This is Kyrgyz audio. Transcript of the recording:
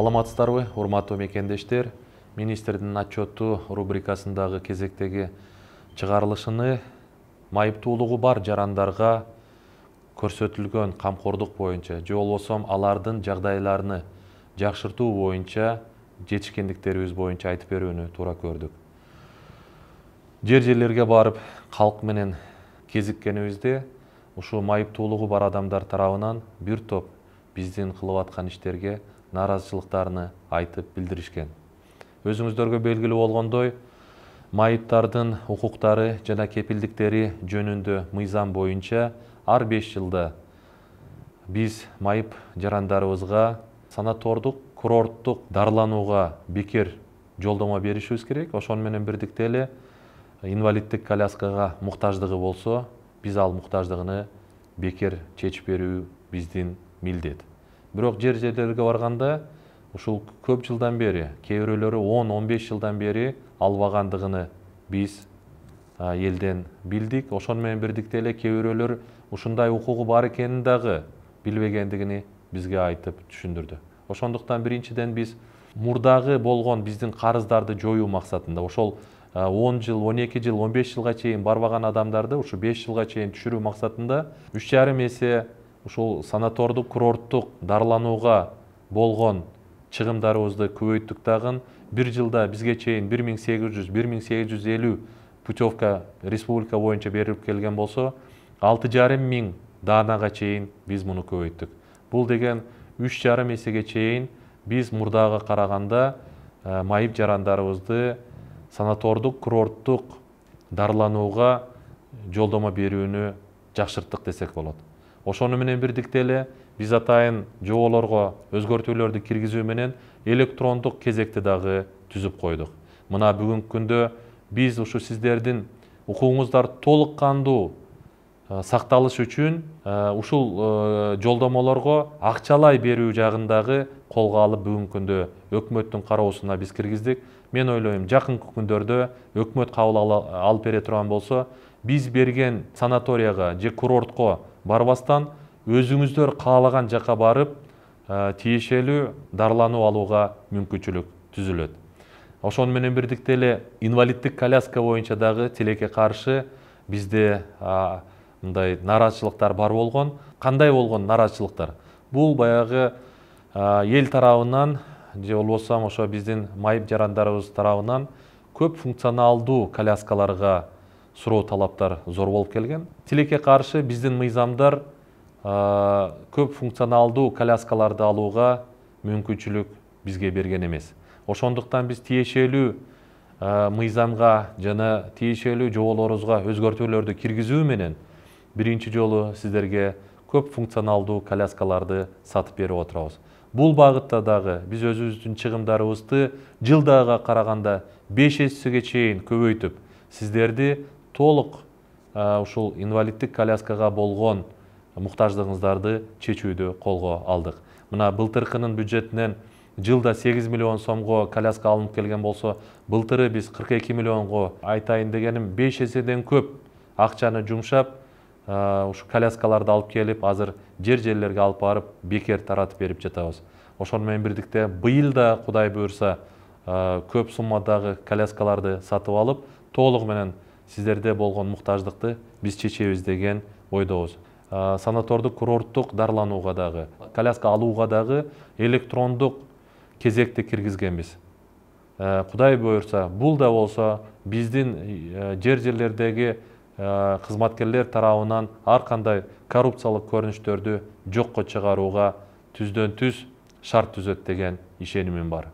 Саламатсыздарбы, урматтуу мекендештер. Министрдин отчету рубрикасындагы кезектеги чыгарылышыны майыптуулугу бар жарандарга көрсөтүлгөн камкордук боюнча, же болбосо алардын жагдайларыны жакшыртуу боюнча, жетишкендиктерибиз боюнча айтып берүүнү туура көрдүк. Жерлерге барып, калк менен кезиккенибизде, ушул майыптуулугу бар адамдар тарабынан бир топ биздин кылып аткан иштерге наразычылыктарыны айтып билдиришкен. Өзүңүздөргө белгилүү болгондой, майыптардын укуктары жана кепилдиктери жөнүндө мыйзам боюнча ар 5 жылда биз майып жарандарыбызга санатордук, курорттук дарыланууга бекер жолдомо беришибиз керек. Ошону менен бирдикте эле инвалиддик коляскага муктаждыгы болсо, биз ал муктаждыгыны бекер чечип берүү биздин милдет. Бирок жерлерге барганда ушул көп жылдан бери, кээ бирөөлөрү 10-15 жылдан бери албагандыгыны биз элден билдик. Ошону менен бирдикте эле кээ бирөөлөр ушундай укугу бар экенин дагы билбегендигини бизге айтып түшүндүрдү. Ошондуктан биринчиден биз мурдагы болгон биздин карыздарды жоюу максатында ошол 10 жыл, 12 жыл, 15 жылга чейин барбаган адамдарды ушу 5 жылга чейин түшүрүү максатында 3,5 эсе ушул санатордук, курорттук дарыланууга болгон чыгымдарыбызды көбөйттүк дагы. Бир жылда бизге чейин 1800-1850 путевка республика боюнча берилип келген болсо, 6,5 миң даанага чейин биз муну көбөйттүк. Бул деген 3,5 эсеге чейин биз мурдага караганда майып жарандарыбызды санатордук, курорттук дарыланууга жолдомо берүүнү жакшырттык десек болот. Ошону менен бирдикте эле биз атайын жоболорго өзгөртүүлөрдү киргизүү менен электрондук кезекти дагы түзүп койдук. Мына бүгүнкү күндө биз ушу сиздердин укугуңуздар толук кандуу сакталышы үчүн ушул жолдомолорго акчалай берүү жагындагы колго алып бүгүнкү күндө өкмөттүн кароосуна биз киргиздик. Мен ойлойм, жакынкы күндөрдө өкмөт кабыл алып бере турган болсо, биз берген санаторияга же курортко барбастан өзүңүздөр каалаган жака барып тиешелүү дарылануу алууга мүмкүнчүлүк түзүлөт. Ошону менен бирдикте эле инвалиддик коляска боюнча дагы тилекке каршы бизде мындай нараазычылыктар бар болгон. Кандай болгон нараазычылыктар? Бул баягы эл тарабынан же болбосо ошо биздин майып жарандарыбыз тарабынан көп функционалдуу коляскаларга суроо талаптар зор болуп келген. Тилекке каршы биздин мыйзамдар көп функционалдуу коляскаларды алууга мүмкүнчүлүк бизге берген эмес. Ошондуктан биз тиешелүү мыйзамга жана тиешелүү жоболорубузга өзгөртүүлөрдү киргизүү менен биринчи жолу сиздерге көп функционалдуу коляскаларды сатып берип отурабыз. Бул багытта дагы биз өзүбүздүн чыгымдарыбызды жылдага караганда 5 эсеге чейин көбөйтүп, сиздерди толук ушул инвалиддик коляскага болгон муктаждыгыңыздарды чечүүдө колго алдык. Мына былтыркынын бюджетинен жылда 8 миллион сомго коляска алынып келген болсо, былтыры биз 42 миллионго айтайын дегеним 5 эседен көп акчаны жумшап, ушу коляскаларды алып келип, азыр жерлерге алып барып бекер таратып берип жатабыз. Ошону менен бирдикте быйыл да Кудай буйрса көп суммадагы коляскаларды сатып алып, толугу менен сиздерде болгон муктаждыкты биз чечебиз деген ойдобуз. Санатордук, курорттук дарыланууга дагы, коляска алууга дагы электрондук кезекти киргизгенбиз. Кудай буйрса, бул да болсо биздин жерлердеги кызматкерлер тарабынан ар кандай коррупциялык көрүнүштөрдү жокко чыгарууга түздөн түз шарт түзөт деген ишенимим бар.